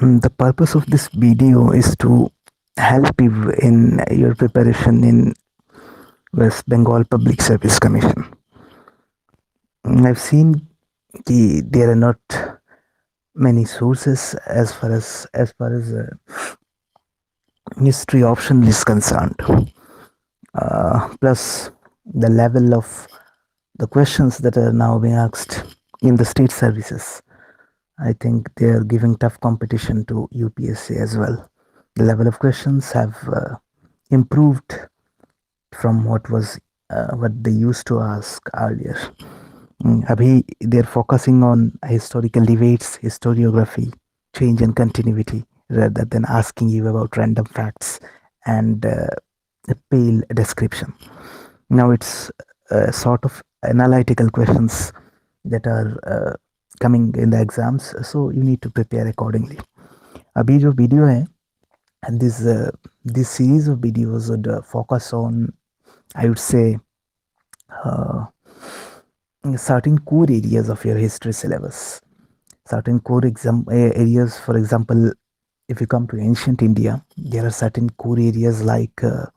The purpose of this video is to help you in your preparation in West Bengal Public Service Commission. I've seen there are not many sources as far as history option is concerned. Plus, the level of the questions that are now being asked in the state services, I think they are giving tough competition to UPSC as well. The level of questions have improved from what they used to ask earlier. Abhi, they're focusing on historical debates, historiography, change and continuity, rather than asking you about random facts and a pale description. Now it's sort of analytical questions that are coming in the exams, so you need to prepare accordingly. अभी जो video है, and this series of videos would focus on, I would say, certain core areas of your history syllabus. Certain core areas, for example, if you come to ancient India, there are certain core areas like the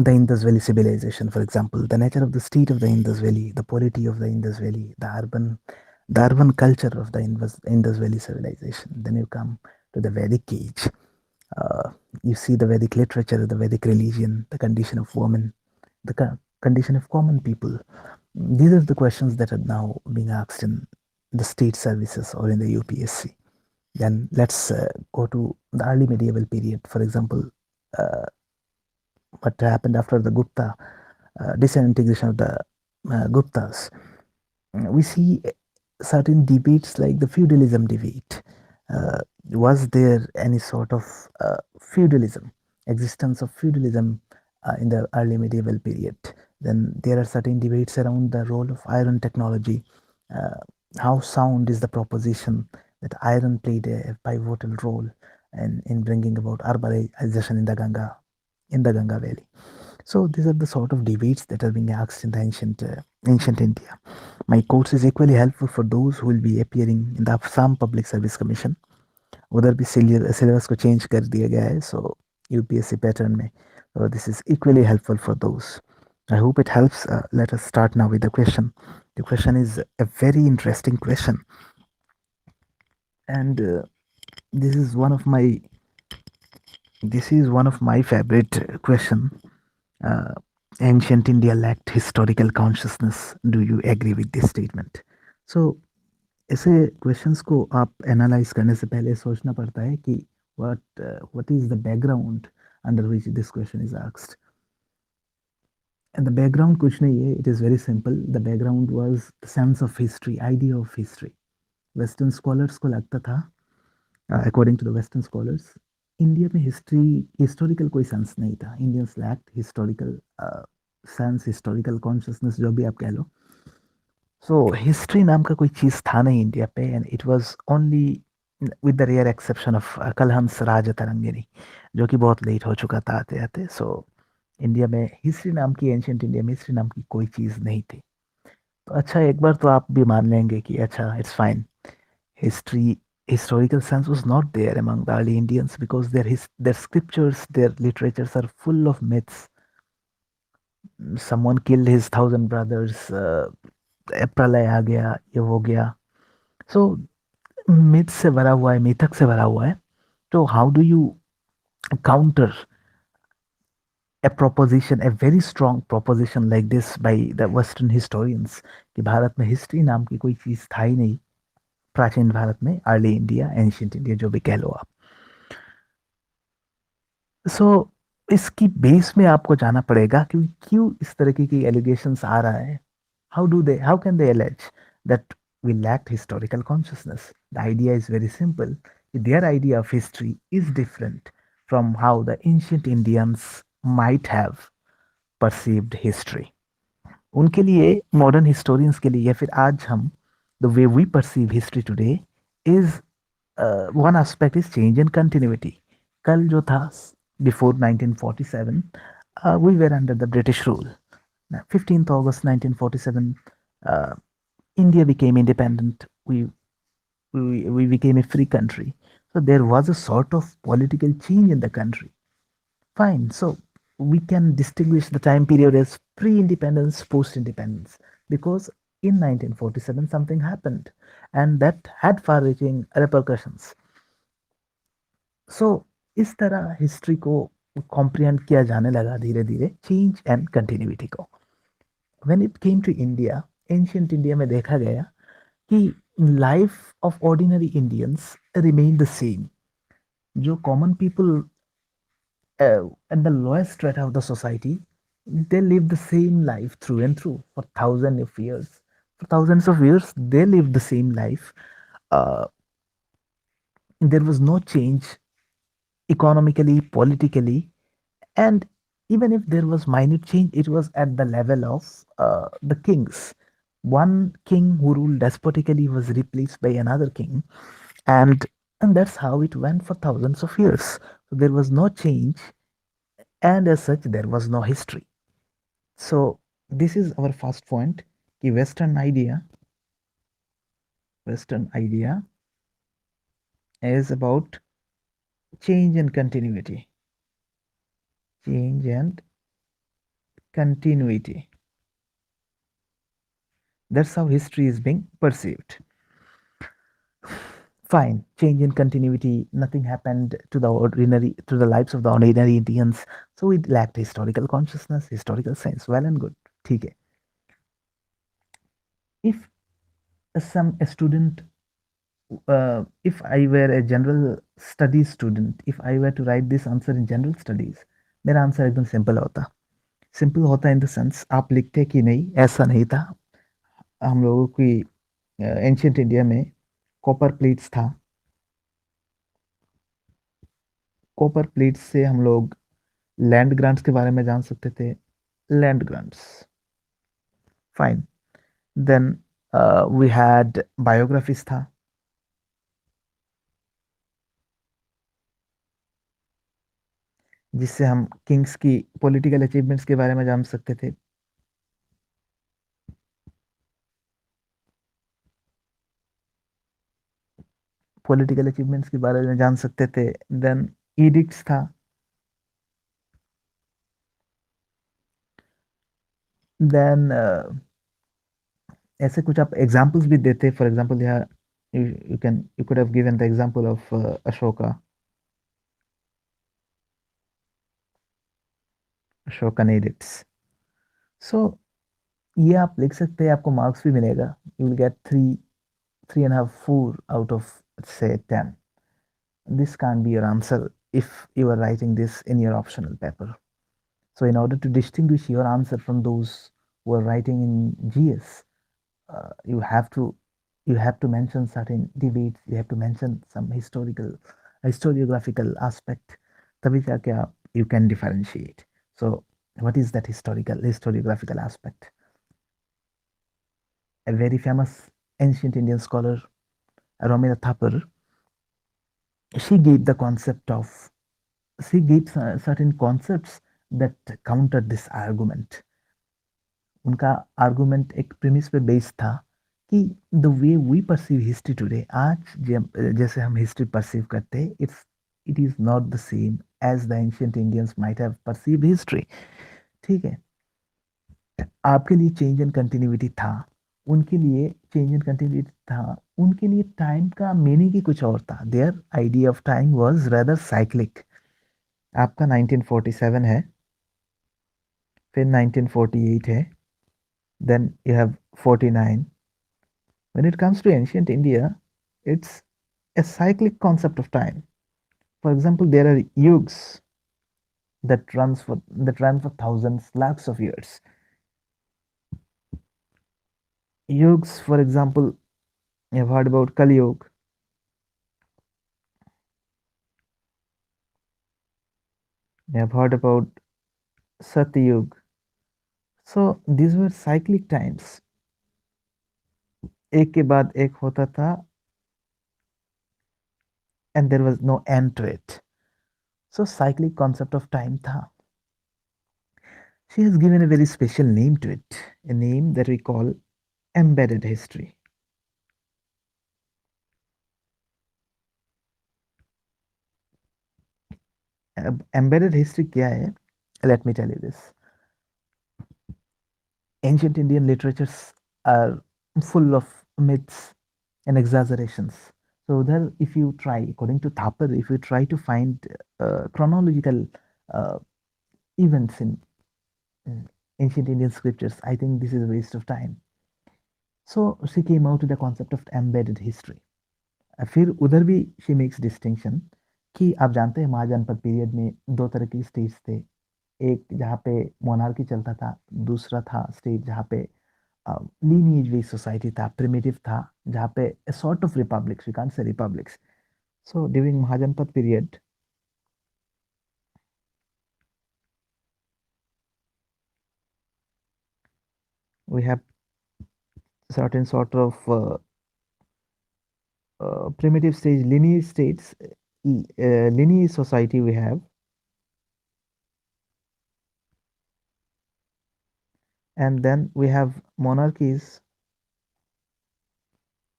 Indus Valley civilization, for example, the nature of the state of the Indus Valley, the polity of the Indus Valley, the urban culture of the Indus Valley civilization. Then you come to the Vedic age. You see the Vedic literature, the Vedic religion, the condition of women, the condition of common people. These are the questions that are now being asked in the state services or in the UPSC. Then let's go to the early medieval period. For example, what happened after the Gupta disintegration of the Guptas. We see certain debates like the feudalism debate. Was there any sort of feudalism, existence of feudalism in the early medieval period? Then there are certain debates around the role of iron technology. How sound is the proposition that iron played a pivotal role in bringing about urbanization in the Ganga Valley. So these are the sort of debates that are being asked in the ancient India. My course is equally helpful for those who will be appearing in the Assam Public Service Commission. उधर भी syllabus को change कर दिया गया है, so UPSC pattern में. So this is equally helpful for those. I hope it helps. Let us start now with the question. The question is a very interesting question, and this is one of my favorite question. Ancient India lacked historical consciousness. Do you agree with this statement? So ऐसे questions को आप analyse करने से पहले सोचना पड़ता है कि what is the background under which this question is asked. And the background कुछ नहीं है, it is very simple. The background was the sense of history, idea of history. Western scholars को लगता था, according to the Western scholars, India में historical कोई sense नहीं था. Indians lacked historical sense, historical consciousness, जो भी आप कह लो. सो हिस्ट्री नाम का कोई चीज़ था नहीं इंडिया पे, and it was only with the rare exception of Kalhan's Rajatarangini, जो कि बहुत लेट हो चुका था आते आते. सो इंडिया में हिस्ट्री नाम की, एंशिएंट इंडिया में हिस्ट्री नाम की कोई चीज़ नहीं थी. तो अच्छा, एक बार तो आप भी मान लेंगे कि अच्छा, it's fine, historical sense was not there among the early Indians because their scriptures, their literatures are full of myths. Someone killed his 1,000 brothers, प्रलय आ गया, ये हो गया. So myths से भरा हुआ है, मिथक से भरा हुआ है. तो how do you counter a proposition, a very strong proposition like this by the Western historians कि भारत में हिस्ट्री नाम की कोई चीज़ था ही नहीं, प्राचीन भारत में, अर्ली इंडिया, एंशिएंट इंडिया, जो भी कह लो आप. सो इसकी बेस में आपको जाना पड़ेगा कि क्यों इस तरह की एलिगेशंस आ रहा है. How can they alleged that we lacked historical consciousness? The idea is very simple. Their idea of history is different from how the ancient Indians might have perceived history. उनके लिए, मॉडर्न हिस्टोरियंस के लिए, या फिर आज हम, the way we perceive history today is one aspect is change and continuity. कल जो था, before 1947, we were under the British rule. 15th August 1947, India became independent. We became a free country. So there was a sort of political change in the country. Fine. So we can distinguish the time period as pre-independence, post-independence, because in 1947 something happened, and that had far-reaching repercussions. सो इस तरह history को comprehend किया जाने लगा धीरे धीरे change and continuity को. When it came to India, ancient India में देखा गया कि life of ordinary Indians remain the same. जो common people at the lowest strata of the society, they live the same life through and through for thousands of years. For thousands of years they lived the same life. uh, there was no change economically, politically, and even if there was minute change, it was at the level of the kings. One king who ruled despotically was replaced by another king, and and that's how it went for thousands of years. So there was no change, and as such, there was no history. So this is our first point. The Western idea is about change and continuity. Change and continuity. That's how history is being perceived. Fine, change in continuity, nothing happened to the lives of the ordinary Indians, so it lacked historical consciousness, historical sense. Well and good. ठीक है. If a student, if I were a general studies student, if I were to write this answer in general studies, मेरा answer एकदम simple होता. Simple होता in the sense आप लिखते कि नहीं, ऐसा नहीं था. हम लोगों की एंशियंट इंडिया में कॉपर प्लेट्स था. कॉपर प्लेट्स से हम लोग लैंड ग्रांट्स के बारे में जान सकते थे. Land grants. Fine. Then we had biographies था. जिससे हम किंग्स की पॉलिटिकल अचीवमेंट्स के बारे में जान सकते थे. पॉलिटिकल अचीवमेंट्स के बारे में जान सकते थे. देन एडिक्ट्स था. देन ऐसे कुछ आप एग्जांपल्स भी देते. फॉर एग्जांपल यहाँ you could have given the example of Ashokan edicts. So ये आप लिख सकते हैं, आपको मार्क्स भी मिलेगा. You will get 3.5, 4 out of say 10. This can't be your answer if you are writing this in your optional paper. So in order to distinguish your answer from those who are writing in GS, you have to mention certain debates. You have to mention some historiographical aspect. तभी जाके आप you can differentiate. So what is that historiographical aspect? A very famous ancient Indian scholar, Romila Thapar, she gave the concept of she gave certain concepts that countered this argument. उनका argument एक premise पे based था कि the way we perceive history today, आज जैसे हम history perceive करते हैं, it is not the same as the ancient Indians might have perceived history. ठीक है. आपके लिए चेंज एंड कंटिन्यूटी था, उनके लिए चेंज एंड कंटिन्यूटी था. उनके लिए टाइम का मीनिंग ही कुछ और था. Their idea of time was rather cyclic. आपका 1947 है, फिर 1948 है, then you have 49. When it comes to ancient India, it's a cyclic concept of time. For example, there are yugs that run for thousands, lakhs of years. Yugs, for example, you have heard about Kali Yuga. You have heard about Sati Yuga. So these were cyclic times. एक के बाद एक होता था, and there was no end to it. So cyclic concept of time था. She has given a very special name to it, a name that we call embedded history. अब embedded history क्या है? Let me tell you this. Ancient Indian literatures are full of myths and exaggerations. So there, if you try, according to Thapar, if you try to find chronological uh, events in ancient Indian scriptures, I think this is a waste of time. So she came out with the concept of embedded history. फिर उधर भी she makes distinction कि आप जानते हैं महाजनपद period में दो तरह के स्टेट्स थे। एक जहाँ पे मोनार्की चलता था, दूसरा था स्टेट जहाँ पे lineage based society था, primitive था, जहाँ पे a sort of republics, we can't say republics. So during Mahajanpat period, we have certain sort of primitive stage, lineage states, lineage society we have, and then we have monarchies,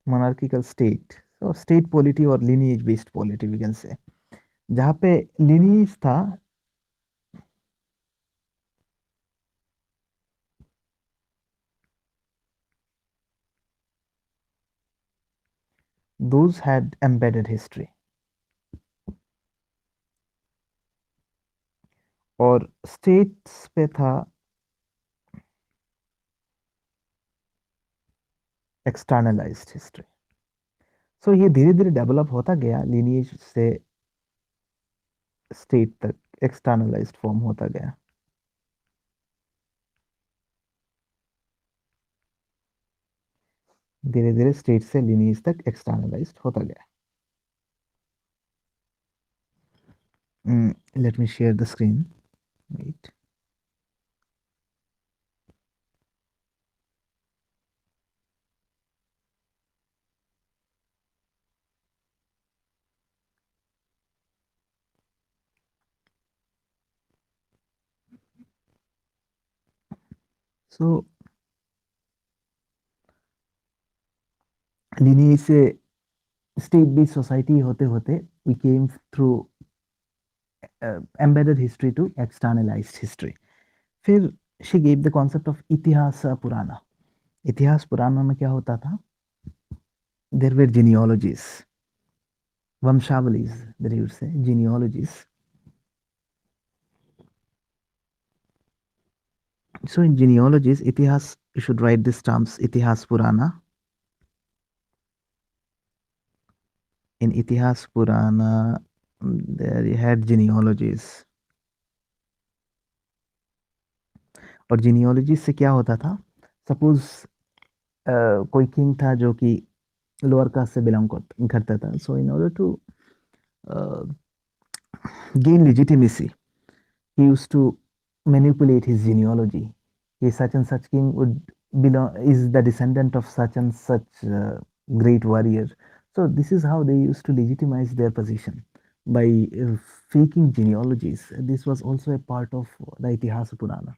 monarchical state. So state polity or lineage based polity we can say. जहाँ पे lineage था, those had embedded history. और states पे था externalized history. सो ये धीरे धीरे develop होता गया, lineage से स्टेट तक एक्सटर्नलाइज्ड फॉर्म होता गया। धीरे धीरे स्टेट से lineage तक एक्सटर्नलाइज्ड होता गया। Let me share the screen. Wait. So lineage से स्टेट बेस्ड सोसाइटी होते होते we came through embedded history to externalized history. फिर she gave the concept of इतिहास पुराना। इतिहास पुराना में क्या होता था? There were genealogies, वंशावलीज, there you would say genealogies. So in genealogies, itihas, you should write these terms, itihas Purana. In itihas Purana, there you had genealogies. और genealogies से क्या होता था? सपोज कोई किंग था जो कि लोअर कास्ट से बिलोंग करता था, so in order to gain legitimacy, he used to manipulate his genealogy. Such and such king would belong, is the descendant of such and such great warrior. So this is how they used to legitimize their position by faking genealogies. This was also a part of the Itihasa Purana.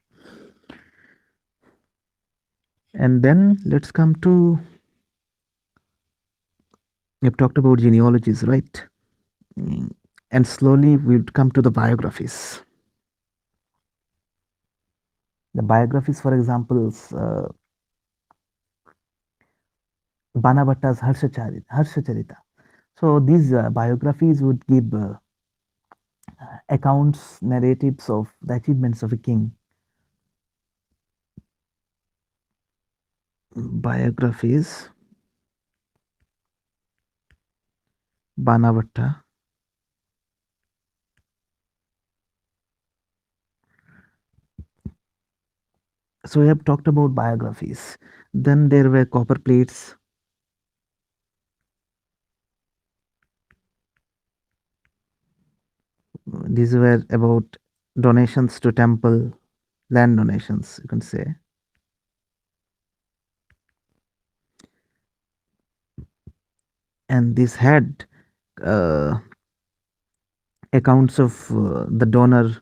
And then let's come to, we've talked about genealogies, right? And slowly we'll come to the biographies. The biographies, for example, Banabhatta's Harshacharita. So these biographies would give accounts, narratives of the achievements of a king. Biographies, Banabhatta. So we have talked about biographies. Then there were copper plates. These were about donations to temple, land donations, you can say. And this had accounts of the donor,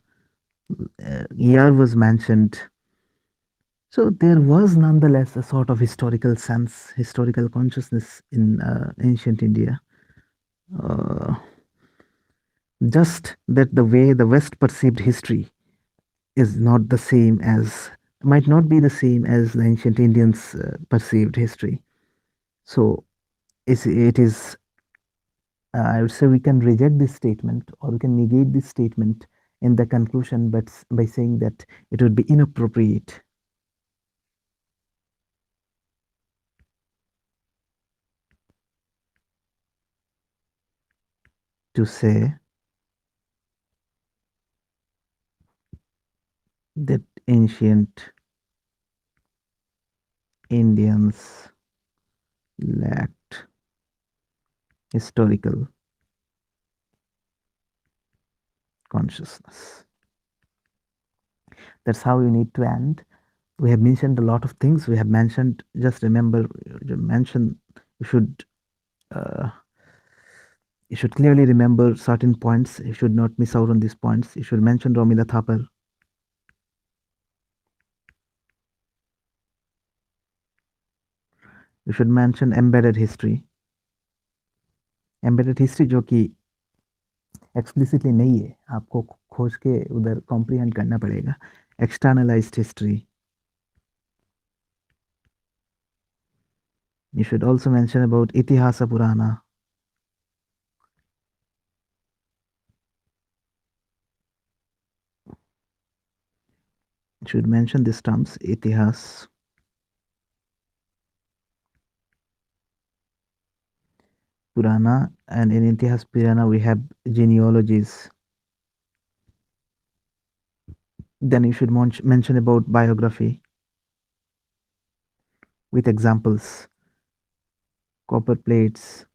year was mentioned. So there was nonetheless a sort of historical sense, historical consciousness in ancient India. Just that the way the West perceived history is not the same as, might not be the same as the ancient Indians perceived history. So it is, I would say we can reject this statement or we can negate this statement in the conclusion, but by saying that it would be inappropriate to say that ancient Indians lacked historical consciousness. That's how you need to end. We have mentioned a lot of things. We have mentioned, just remember, mention, you should uh, you should clearly remember certain points. You should not miss out on these points. You should mention Romila Thapar. You should mention embedded history. Embedded history जो कि explicitly नहीं है, आपको खोज के उधर comprehend करना पड़ेगा. एक्सटर्नलाइज्ड history. You should also mention about Itihasa Purana. You should mention these terms, Itihas, Purana, and in Itihas Purana we have genealogies. Then you should mention about biography with examples, copper plates,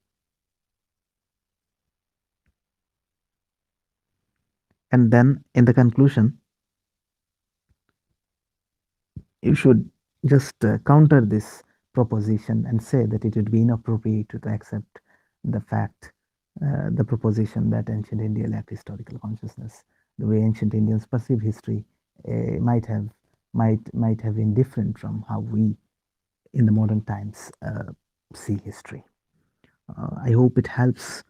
and then in the conclusion you should just counter this proposition and say that it would be inappropriate to accept the fact, the proposition that ancient India lacked historical consciousness. The way ancient Indians perceive history might have been different from how we in the modern times see history. I hope it helps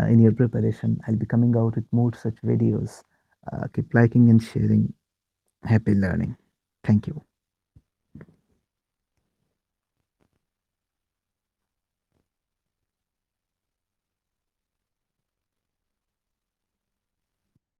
in your preparation. I'll be coming out with more such videos. Keep liking and sharing. Happy learning. Thank you.